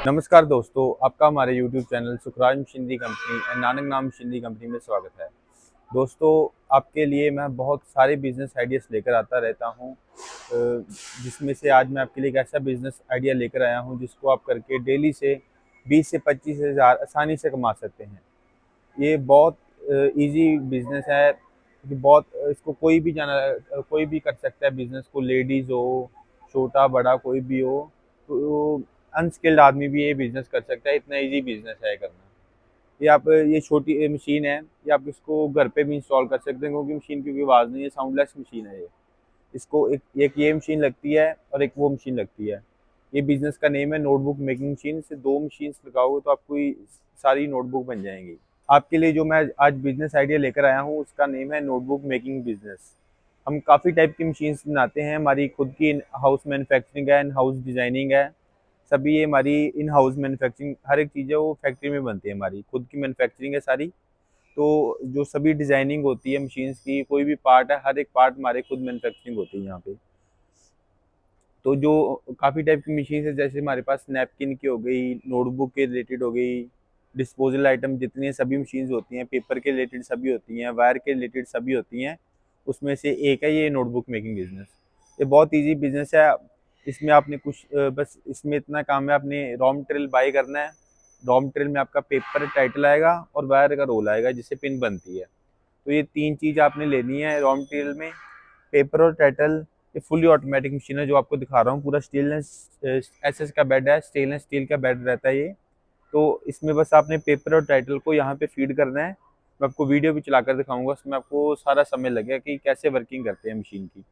नमस्कार दोस्तों, आपका हमारे YouTube channel Sukhraj machinery company and Nanak नाम मशीनरी कंपनी में स्वागत है। दोस्तों, आपके लिए मैं बहुत सारे बिजनेस आइडियाज़ लेकर आता रहता हूँ, जिसमें से आज मैं आपके लिए एक ऐसा बिजनेस आइडिया लेकर आया हूँ जिसको आप करके डेली से 20 से 25 हज़ार आसानी से कमा सकते हैं। ये बहुत ईज़ी बिजनेस है कि इसको कोई भी कर सकता है बिजनेस को, लेडीज़ हो, छोटा बड़ा कोई भी हो, तो अनस्किल्ड आदमी भी ये बिजनेस कर सकता है। इतना इजी बिजनेस है करना। ये छोटी मशीन है, ये आप इसको घर पे भी इंस्टॉल कर सकते हैं क्योंकि मशीन की कोई आवाज़ नहीं है, साउंडलेस मशीन है ये। इसको एक एक ये मशीन लगती है और एक वो मशीन लगती है। ये बिजनेस का नेम है नोटबुक मेकिंग मशीन। से दो मशीन्स लगाओगे तो आपको ये सारी नोटबुक बन जाएंगी। आपके लिए जो मैं आज बिजनेस आइडिया लेकर आया हूँ उसका नेम है नोटबुक मेकिंग बिजनेस। हम काफ़ी टाइप की मशीन्स बनाते हैं, हमारी खुद की इन हाउस मैन्युफैक्चरिंग है, इन हाउस डिज़ाइनिंग है। सभी ये हमारी इन हाउस मैन्युफैक्चरिंग, हर एक चीज़ है वो फैक्ट्री में बनती है, हमारी खुद की मैन्युफैक्चरिंग है सारी। तो जो सभी डिज़ाइनिंग होती है मशीन्स की, कोई भी पार्ट है, हर एक पार्ट हमारे खुद मैन्युफैक्चरिंग होती है यहाँ पे। तो जो काफ़ी टाइप की मशीन है, जैसे हमारे पास नैपकिन की हो गई, नोटबुक के रिलेटेड हो गई, डिस्पोजल आइटम जितनी सभी मशीन्स होती हैं, पेपर के रिलेटेड सभी होती हैं, वायर के रिलेटेड सभी होती हैं। उसमें से एक है ये नोटबुक मेकिंग बिजनेस। ये बहुत ईजी बिजनेस है। इसमें आपने बस इसमें इतना काम है, आपने रॉ मटेरियल बाई करना है। रॉ मटेरियल में आपका पेपर टाइटल आएगा और वायर का रोल आएगा जिससे पिन बनती है। तो ये तीन चीज़ आपने लेनी है रॉ मटेरियल में, पेपर और टाइटल। ये फुली ऑटोमेटिक मशीन है जो आपको दिखा रहा हूँ, पूरा स्टेनलेस एसएस का बेड है, स्टेनलेस स्टील का बेड रहता है ये। तो इसमें बस आपने पेपर और टाइटल को यहाँ पे फीड करना है। मैं आपको वीडियो भी चलाकर दिखाऊंगा, उसमें आपको सारा समय लगेगा कि कैसे वर्किंग करते हैं मशीन की।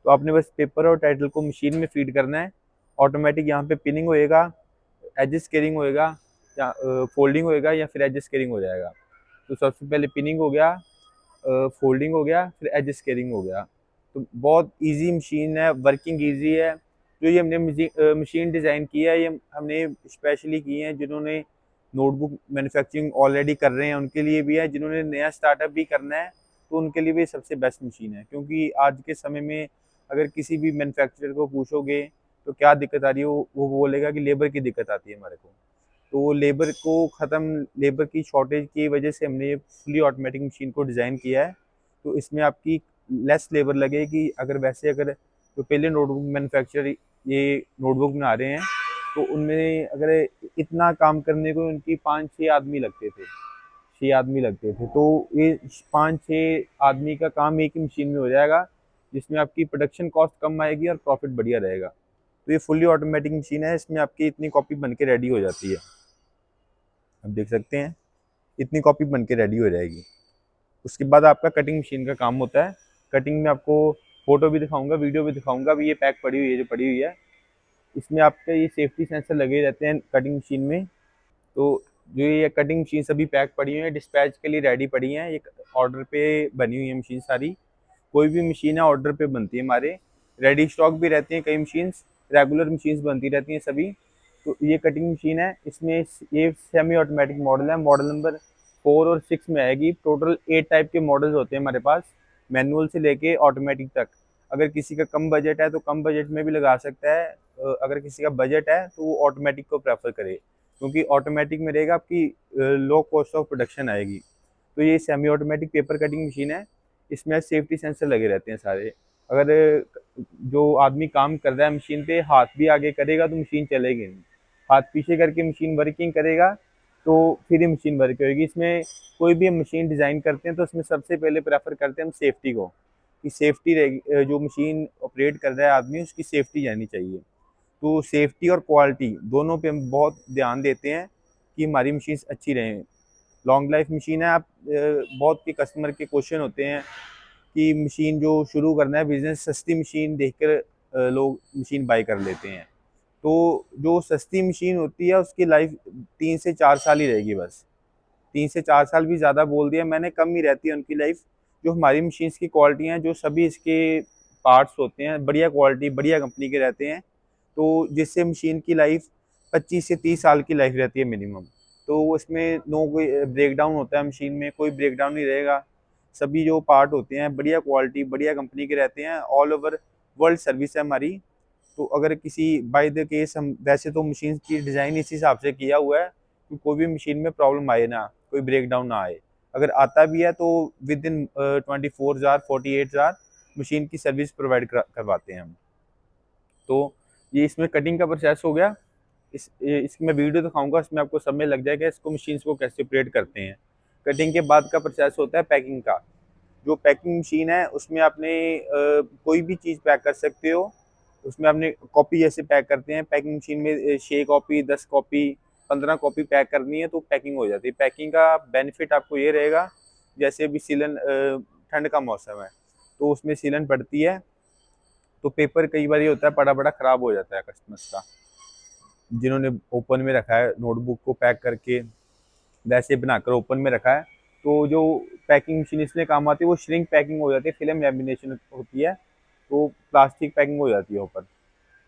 तो आपने बस पेपर और टाइटल को मशीन में फीड करना है। ऑटोमेटिक यहाँ पे पिनिंग होएगा, एज स्केलिंग होएगा, या फोल्डिंग होएगा, या फिर एज स्केलिंग हो जाएगा। तो सबसे पहले पिनिंग हो गया, फोल्डिंग हो गया, फिर एज स्केलिंग हो गया। तो बहुत इजी मशीन है, वर्किंग इजी है। जो ये हमने मशीन डिज़ाइन की है, ये हमने स्पेशली की है जिन्होंने नोटबुक मैन्युफैक्चरिंग ऑलरेडी कर रहे हैं उनके लिए भी है, जिन्होंने नया स्टार्टअप भी करना है तो उनके लिए भी सबसे बेस्ट मशीन है। क्योंकि आज के समय में अगर किसी भी मैन्युफैक्चरर को पूछोगे तो क्या दिक्कत आ रही है, वो बोलेगा कि लेबर की दिक्कत आती है हमारे को। तो लेबर की शॉर्टेज की वजह से हमने ये फुली ऑटोमेटिक मशीन को डिज़ाइन किया है। तो इसमें आपकी लेस लेबर लगेगी। अगर जो पहले नोटबुक मैन्युफैक्चरर ये नोटबुक बना रहे हैं तो उनमें अगर इतना काम करने को उनकी 5-6 आदमी लगते थे, 6 आदमी लगते थे। तो ये 5-6 आदमी का काम एक ही मशीन में हो जाएगा, जिसमें आपकी प्रोडक्शन कॉस्ट कम आएगी और प्रॉफिट बढ़िया रहेगा। तो ये फुली ऑटोमेटिक मशीन है, इसमें आपकी इतनी कॉपी बन के रेडी हो जाती है। आप देख सकते हैं इतनी कॉपी बन के रेडी हो जाएगी। उसके बाद आपका कटिंग मशीन का काम होता है। कटिंग में आपको फोटो भी दिखाऊंगा, वीडियो भी दिखाऊंगा। अभी ये पैक पड़ी हुई है, जो पड़ी हुई है, इसमें आपके ये सेफ्टी सेंसर लगे रहते हैं कटिंग मशीन में। तो जो ये कटिंग मशीन सभी पैक पड़ी हुई है, डिस्पैच के लिए रेडी पड़ी हैं। एक ऑर्डर पे बनी हुई है मशीन सारी। कोई भी मशीन है ऑर्डर पे बनती है हमारे, रेडी स्टॉक भी रहती हैं कई मशीन्स, रेगुलर मशीन्स बनती रहती हैं सभी। तो ये कटिंग मशीन है, इसमें ये सेमी ऑटोमेटिक मॉडल है, मॉडल नंबर 4 और 6 में आएगी। टोटल 8 टाइप के मॉडल्स होते हैं हमारे पास, मैनुअल से लेके ऑटोमेटिक तक। अगर किसी का कम बजट है तो कम बजट में भी लगा सकता है, अगर किसी का बजट है तो वो ऑटोमेटिक को प्रेफर करे, क्योंकि ऑटोमेटिक में रहेगा आपकी लो कॉस्ट ऑफ प्रोडक्शन आएगी। तो ये semi automatic paper cutting machine है, इसमें सेफ्टी सेंसर लगे रहते हैं सारे। अगर जो आदमी काम कर रहा है मशीन पे हाथ भी आगे करेगा तो मशीन चलेगी नहीं, हाथ पीछे करके मशीन वर्किंग करेगा तो फिर ही मशीन वर्क होगी। इसमें कोई भी हम मशीन डिज़ाइन करते हैं तो उसमें सबसे पहले प्रेफर करते हैं हम सेफ्टी को, कि सेफ्टी रहेगी, जो मशीन ऑपरेट कर रहा है आदमी उसकी सेफ्टी रहनी चाहिए। तो सेफ्टी और क्वालिटी दोनों पे हम बहुत ध्यान देते हैं कि हमारी मशीन अच्छी रहें। लॉन्ग लाइफ मशीन है। बहुत के कस्टमर के क्वेश्चन होते हैं कि मशीन जो शुरू करना है बिजनेस, सस्ती मशीन देखकर लोग मशीन बाई कर लेते हैं। तो जो सस्ती मशीन होती है उसकी लाइफ 3 से 4 साल ही रहेगी बस। 3 से 4 साल भी ज़्यादा बोल दिया मैंने, कम ही रहती है उनकी लाइफ। जो हमारी मशीन्स की क्वालिटी हैं, जो सभी इसके पार्ट्स होते हैं बढ़िया क्वालिटी बढ़िया कंपनी के रहते हैं, तो जिससे मशीन की लाइफ 25 से 30 साल की लाइफ रहती है मिनिमम। तो उसमें नो कोई ब्रेकडाउन होता है मशीन में, कोई ब्रेकडाउन नहीं रहेगा। सभी जो पार्ट होते हैं बढ़िया क्वालिटी बढ़िया कंपनी के रहते हैं। ऑल ओवर वर्ल्ड सर्विस है हमारी। तो अगर किसी बाय द केस हम वैसे तो मशीन की डिज़ाइन इस हिसाब से किया हुआ है कि कोई भी मशीन में प्रॉब्लम आए ना, कोई ब्रेक डाउन ना आए। अगर आता भी है तो within 24 hour 48 hour machine की सर्विस प्रोवाइड करवाते हैं हम। तो ये इसमें कटिंग का प्रोसेस हो गया। इसकी मैं वीडियो दिखाऊंगा, इसमें आपको समझ लग जाएगा इसको मशीन्स को कैसे ऑपरेट करते हैं। कटिंग के बाद का प्रोसेस होता है पैकिंग का। जो पैकिंग मशीन है उसमें आपने कोई भी चीज़ पैक कर सकते हो। उसमें आपने कॉपी जैसे पैक करते हैं पैकिंग मशीन में 6 कॉपी 10 कॉपी 15 कॉपी पैक करनी है तो पैकिंग हो जाती है। पैकिंग का बेनिफिट आपको ये रहेगा, जैसे अभी सीलन ठंड का मौसम है तो उसमें सीलन पड़ती है तो पेपर कई बार ये होता है बड़ा बड़ा ख़राब हो जाता है कस्टमर्स का, जिन्होंने ओपन में रखा है नोटबुक को पैक करके वैसे बनाकर ओपन में रखा है। तो जो पैकिंग मशीन इसमें काम आती है वो श्रिंक पैकिंग हो जाती है, फिल्म लैमिनेशन होती है तो प्लास्टिक पैकिंग हो जाती है ऊपर।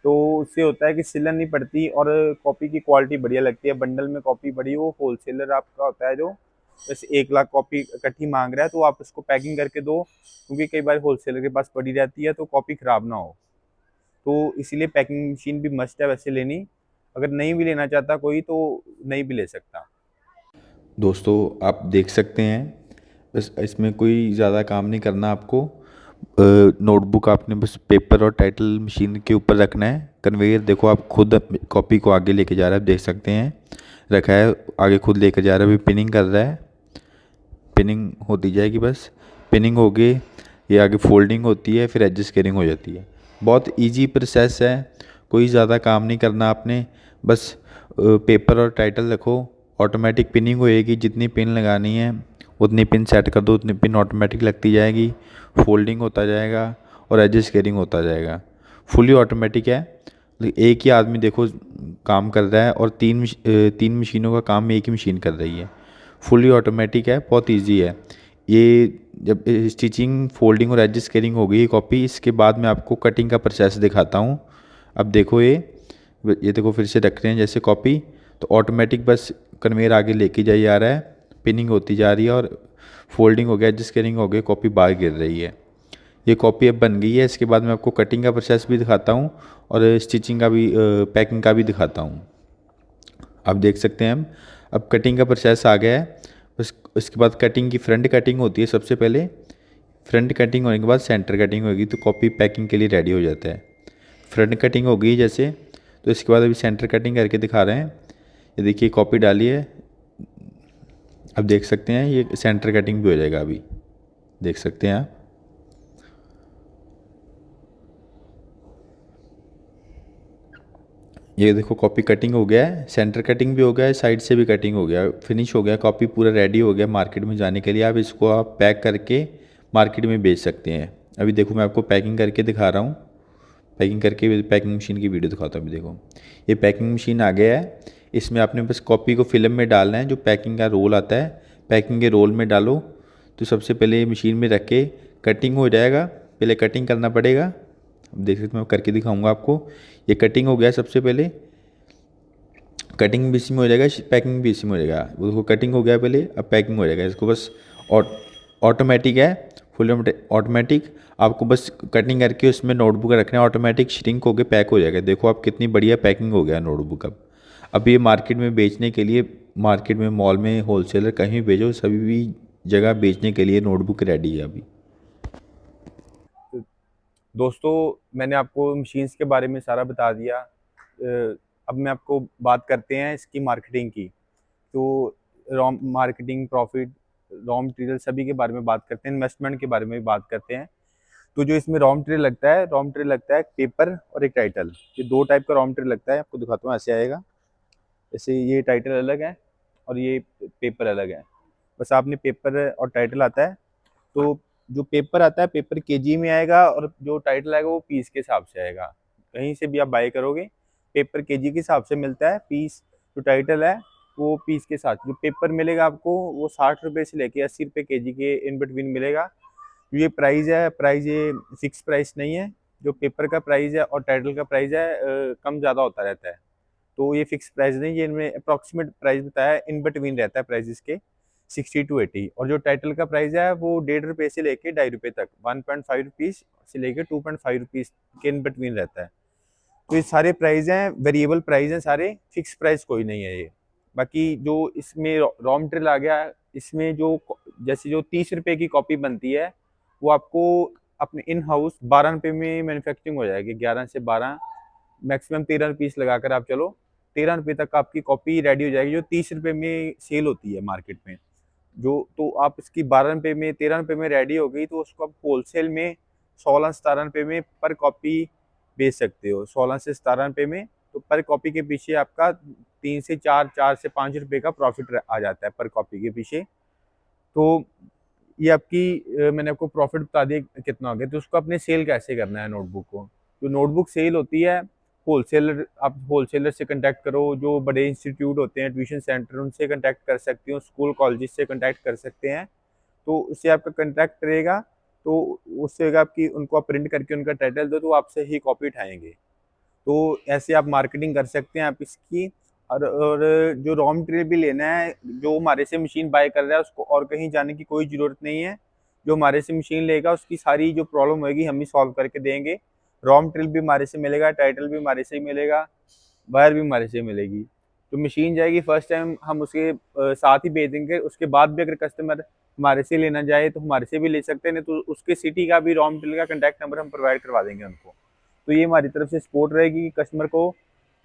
तो उससे होता है कि सिलन नहीं पड़ती और कॉपी की क्वालिटी बढ़िया लगती है। बंडल में कॉपी बड़ी वो होलसेलर आपका होता है जो जैसे 1 लाख कॉपी इकट्ठी मांग रहा है तो आप उसको पैकिंग करके दो, क्योंकि कई बार होलसेलर के पास पड़ी रहती है तो कॉपी ख़राब ना हो। तो इसीलिए पैकिंग मशीन भी मस्ट है वैसे लेनी। अगर नहीं भी लेना चाहता कोई तो नहीं भी ले सकता। दोस्तों आप देख सकते हैं, बस इसमें कोई ज़्यादा काम नहीं करना आपको। नोटबुक आपने बस पेपर और टाइटल मशीन के ऊपर रखना है। कन्वेयर देखो आप खुद कॉपी को आगे लेके जा रहा है, आप देख सकते हैं रखा है आगे खुद लेकर जा रहा है। अभी पिनिंग कर रहा है, पिनिंग होती जाएगी। बस पिनिंग हो गई, ये आगे फोल्डिंग होती है, फिर एडजस्ट केयरिंग हो जाती है। बहुत इजी प्रोसेस है, कोई ज़्यादा काम नहीं करना आपने। बस पेपर और टाइटल रखो, ऑटोमेटिक पिनिंग होएगी। जितनी पिन लगानी है उतनी पिन सेट कर दो, उतनी पिन ऑटोमेटिक लगती जाएगी। फोल्डिंग होता जाएगा और एडजस्ट केयरिंग होता जाएगा। फुली ऑटोमेटिक है। एक ही आदमी देखो काम कर रहा है और तीन मशीनों का काम एक ही मशीन कर रही है। फुली ऑटोमेटिक है, बहुत इजी है ये। जब स्टिचिंग फोल्डिंग और एडजस्ट केयरिंग हो गई कॉपी, इसके बाद मैं आपको कटिंग का प्रोसेस दिखाता हूँ। अब देखो ये देखो फिर से रख रहे हैं जैसे कॉपी, तो ऑटोमेटिक बस कन्वेयर आगे लेके जाई जा रहा है, पिनिंग होती जा रही है और फोल्डिंग हो गया, एडजस्ट केयरिंग हो गई, कॉपी बाहर गिर रही है। ये कॉपी अब बन गई है। इसके बाद मैं आपको कटिंग का प्रोसेस भी दिखाता हूँ और स्टिचिंग का भी पैकिंग का भी दिखाता हूँ। आप देख सकते हैं हम अब कटिंग का प्रोसेस आ गया है। बस इसके बाद कटिंग की फ्रंट कटिंग होती है सबसे पहले। फ्रंट कटिंग होने के बाद सेंटर कटिंग होगी तो कॉपी पैकिंग के लिए रेडी हो जाता है। फ्रंट कटिंग हो गई जैसे, तो इसके बाद अभी सेंटर कटिंग करके दिखा रहे हैं। ये देखिए कॉपी डाली है, अब देख सकते हैं ये सेंटर कटिंग भी हो जाएगा। अभी देख सकते हैं आप, ये देखो कॉपी कटिंग हो गया है, सेंटर कटिंग भी हो गया है, साइड से भी कटिंग हो गया, फिनिश हो गया, कॉपी पूरा रेडी हो गया मार्केट में जाने के लिए। आप इसको आप पैक करके मार्केट में बेच सकते हैं। अभी देखो मैं आपको पैकिंग करके दिखा रहा हूँ। पैकिंग करके पैकिंग मशीन की वीडियो दिखाता हूँ। अभी देखो ये पैकिंग मशीन आ गया है। इसमें आपने बस कॉपी को फिल्म में डालना है, जो पैकिंग का रोल आता है पैकिंग के रोल में डालो। तो सबसे पहले ये मशीन में रख के कटिंग हो जाएगा, पहले कटिंग करना पड़ेगा। अब देख सकते मैं करके दिखाऊंगा आपको। ये कटिंग हो गया सबसे पहले, कटिंग भी इसी में हो जाएगा, पैकिंग भी इसी में हो जाएगा। वो कटिंग हो गया पहले, अब पैकिंग हो जाएगा। इसको बस ऑटोमेटिक है, फुल ऑटोमेटिक। आपको बस कटिंग करके उसमें नोटबुक रखना है, ऑटोमेटिक श्रिंक होकर पैक हो जाएगा। देखो आप कितनी बढ़िया पैकिंग हो गया नोटबुक। अब ये मार्केट में बेचने के लिए, मार्केट में मॉल में होलसेलर कहीं भी भेजो, सभी भी जगह बेचने के लिए नोटबुक रेडी है अभी। दोस्तों मैंने आपको मशीन्स के बारे में सारा बता दिया। अब मैं आपको बात करते हैं इसकी मार्केटिंग की। तो raw marketing, profit, raw material सभी के बारे में बात करते हैं, इन्वेस्टमेंट के बारे में भी बात करते हैं। तो जो इसमें रॉ मटेरियल लगता है, रॉ मटेरियल लगता है एक पेपर और एक टाइटल। ये दो टाइप का रॉ मटेरियल लगता है, आपको दिखाता हूँ। ऐसे आएगा, जैसे ये टाइटल अलग है और ये पेपर अलग है। बस आपने पेपर और टाइटल आता है, तो जो पेपर आता है पेपर केजी में आएगा और जो टाइटल आएगा वो पीस के हिसाब से आएगा। कहीं से भी आप बाय करोगे पेपर केजी के हिसाब से मिलता है, पीस जो टाइटल है वो पीस के साथ। जो पेपर मिलेगा आपको वो 60 रुपये से लेके 80 रुपये केजी के इन बिटवीन मिलेगा। ये प्राइस है, प्राइस ये फिक्स प्राइस नहीं है। जो पेपर का प्राइस है और टाइटल का प्राइस है कम ज़्यादा होता रहता है। तो ये फिक्स प्राइस नहीं, ये इनमें अप्रॉक्सीमेट प्राइस बताया है, इन बिटवीन रहता है प्राइस इसके 60 to 80। और जो टाइटल का प्राइस है वो 1.5 रुपये से लेके 2.5 रुपये तक, 1.5 रुपीज़ से लेके 2.5 रुपीज़ के इन बिटवीन रहता है। तो ये सारे प्राइस हैं, वेरिएबल प्राइस हैं सारे, फिक्स प्राइस कोई नहीं है ये। बाकी जो इसमें रॉ मटेरियल आ गया, इसमें जो जैसे जो 30 रुपए की कॉपी बनती है वो आपको अपने इन हाउस 12 रुपए में मैन्युफैक्चरिंग हो जाएगी। 11 से 12, मैक्सिमम 13 पीस लगाकर आप चलो, 13 रुपए तक आपकी कॉपी रेडी हो जाएगी, जो 30 रुपए में सेल होती है मार्केट में। जो तो आप इसकी 12 रुपए में, 13 रुपए में रेडी हो गई, तो उसको आप होलसेल में 16-17 रुपए में पर कॉपी बेच सकते हो। 16 से 17 रुपए में, तो पर कॉपी के पीछे आपका 3 से 4, 4 से 5 रुपए का प्रॉफिट आ जाता है पर कॉपी के पीछे। तो ये आपकी मैंने आपको प्रॉफिट बता दिया कितना हो गया। तो उसको अपने सेल कैसे करना है नोटबुक को। जो नोटबुक सेल होती है, होलसेलर, आप होलसेलर से कांटेक्ट करो, जो बड़े इंस्टीट्यूट होते हैं, ट्यूशन सेंटर, उनसे कांटेक्ट कर सकते हो, स्कूल कॉलेज से कांटेक्ट कर सकते हैं। तो उससे आपका कांटेक्ट रहेगा, तो उससे होगा आपकी, उनको आप प्रिंट करके उनका टाइटल दो, तो वो आपसे ही कॉपी उठाएंगे। तो ऐसे आप मार्केटिंग कर सकते हैं आप इसकी। और जो रॉ मटेरियल भी लेना है, जो हमारे से मशीन बाय कर रहा है, उसको और कहीं जाने की कोई ज़रूरत नहीं है। जो हमारे से मशीन लेगा, उसकी सारी जो प्रॉब्लम होगी हम ही सॉल्व करके देंगे। रॉ मटेरियल भी हमारे से मिलेगा, टाइटल भी हमारे से ही मिलेगा, वायर भी हमारे से मिलेगी। तो मशीन जाएगी, फर्स्ट टाइम हम उसके साथ ही भेज देंगे। उसके बाद भी अगर कस्टमर हमारे से लेना चाहे तो हमारे से भी ले सकते हैं, नहीं तो उसके सिटी का भी रॉ मटेरियल का कॉन्टैक्ट नंबर हम प्रोवाइड करवा देंगे उनको। तो ये हमारी तरफ से सपोर्ट रहेगी कस्टमर को।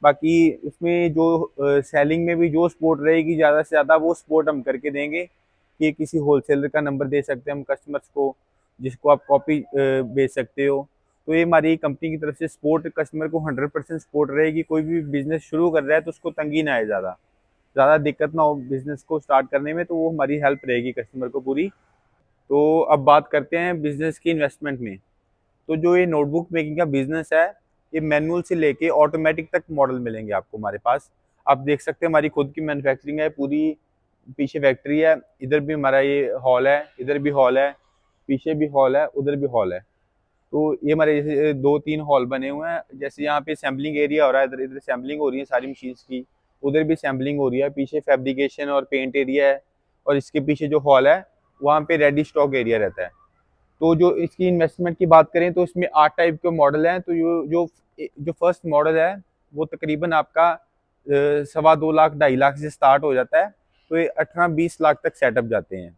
बाकी इसमें जो सेलिंग में भी जो सपोर्ट रहेगी ज़्यादा से ज़्यादा, वो सपोर्ट हम करके देंगे कि किसी होलसेलर का नंबर दे सकते हैं हम कस्टमर्स को, जिसको आप कॉपी बेच सकते हो। तो ये हमारी कंपनी की तरफ से सपोर्ट, कस्टमर को 100% सपोर्ट रहेगी। कोई भी बिज़नेस शुरू कर रहा है तो उसको तंगी ना आए, ज़्यादा दिक्कत ना हो बिज़नेस को स्टार्ट करने में, तो वो हमारी हेल्प रहेगी कस्टमर को पूरी। तो अब बात करते हैं बिज़नेस की इन्वेस्टमेंट में। तो जो ये नोटबुक मेकिंग का बिज़नेस है, ये मैनुअल से लेके ऑटोमेटिक तक मॉडल मिलेंगे आपको हमारे पास। आप देख सकते हैं हमारी खुद की मैन्युफैक्चरिंग है, पूरी पीछे फैक्ट्री है, इधर भी हमारा ये हॉल है, इधर भी हॉल है, पीछे भी हॉल है, उधर भी हॉल है। तो ये हमारे जैसे 2-3 हॉल बने हुए हैं। जैसे यहाँ पे सैम्पलिंग एरिया हो रहा है, इधर इधर सैम्पलिंग हो रही है सारी मशीन्स की, उधर भी सैम्पलिंग हो रही है, पीछे फैब्रिकेशन और पेंट एरिया है, और इसके पीछे जो हॉल है वहाँ पे रेडी स्टॉक एरिया रहता है। तो जो इसकी इन्वेस्टमेंट की बात करें तो इसमें 8 टाइप के मॉडल हैं। तो जो फर्स्ट मॉडल है वो तकरीबन आपका 2.25 लाख 2.5 लाख से स्टार्ट हो जाता है। तो ये 18-20 लाख तक सेटअप जाते हैं।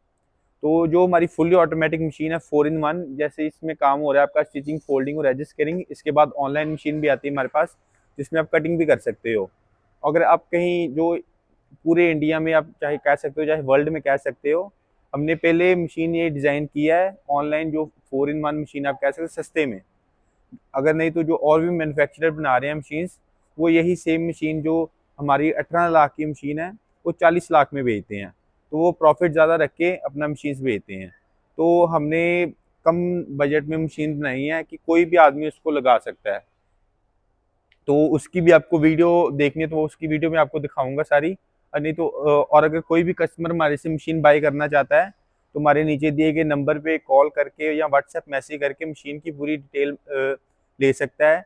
तो जो हमारी फुल्ली ऑटोमेटिक मशीन है 4-in-1, जैसे इसमें काम हो रहा है आपका स्टिचिंग, फोल्डिंग और एडजस्ट कटिंग। इसके बाद ऑनलाइन मशीन भी आती है हमारे पास, जिसमें आप कटिंग भी कर सकते हो। अगर आप कहीं जो पूरे इंडिया में आप चाहे कह सकते हो, चाहे वर्ल्ड में कह सकते हो, हमने पहले मशीन ये डिज़ाइन किया है ऑनलाइन, जो 4-in-1 मशीन आप कह सकते हो सस्ते में। अगर नहीं तो जो और भी मैन्युफैक्चरर बना रहे हैं मशीन्स, वो यही सेम मशीन जो हमारी 18 लाख की मशीन है, वो 40 लाख में बेचते हैं। तो वो प्रॉफिट ज़्यादा रख के अपना मशीन्स बेचते हैं। तो हमने कम बजट में मशीन बनाई है कि कोई भी आदमी उसको लगा सकता है। तो उसकी भी आपको वीडियो देखनी है तो उसकी वीडियो में आपको दिखाऊंगा सारी। और नहीं तो और अगर कोई भी कस्टमर हमारे से मशीन बाय करना चाहता है, तो हमारे नीचे दिए गए नंबर पे कॉल करके या व्हाट्सएप मैसेज करके मशीन की पूरी डिटेल ले सकता है।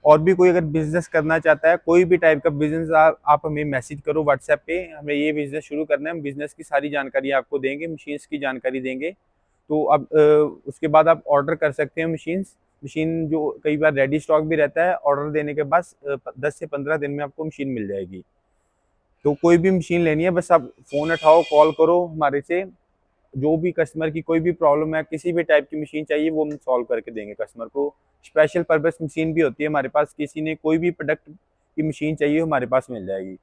और भी कोई अगर बिज़नेस करना चाहता है, कोई भी टाइप का बिज़नेस, आप हमें मैसेज करो व्हाट्सएप पे, हमें ये बिज़नेस शुरू करना है, हम बिज़नेस की सारी जानकारी आपको देंगे, मशीन्स की जानकारी देंगे। तो अब उसके बाद आप ऑर्डर कर सकते हैं मशीन जो कई बार रेडी स्टॉक भी रहता है। ऑर्डर देने के बाद 10 से 15 दिन में आपको मशीन मिल जाएगी। तो कोई भी मशीन लेनी है, बस आप फ़ोन उठाओ, कॉल करो हमारे से। जो भी कस्टमर की कोई भी प्रॉब्लम है, किसी भी टाइप की मशीन चाहिए, वो हम सॉल्व करके देंगे कस्टमर को। स्पेशल पर्पस मशीन भी होती है हमारे पास, किसी ने कोई भी प्रोडक्ट की मशीन चाहिए हमारे पास मिल जाएगी।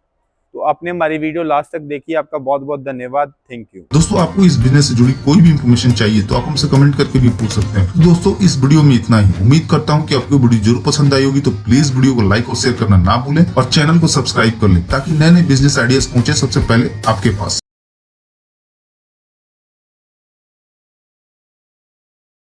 तो आपने हमारी वीडियो लास्ट तक देखी, आपका बहुत बहुत धन्यवाद। Thank you. दोस्तों, आपको इस बिजनेस से जुड़ी कोई भी इंफॉर्मेशन चाहिए तो आप हमसे कमेंट करके भी पूछ सकते हैं। दोस्तों, इस वीडियो में इतना ही। उम्मीद करता हूं कि आपको वीडियो जरूर पसंद आई होगी। तो प्लीज वीडियो को लाइक और शेयर करना ना भूलें और चैनल को सब्सक्राइब कर लें, ताकि नए नए बिजनेस आइडियाज पहुंचे सबसे पहले आपके पास।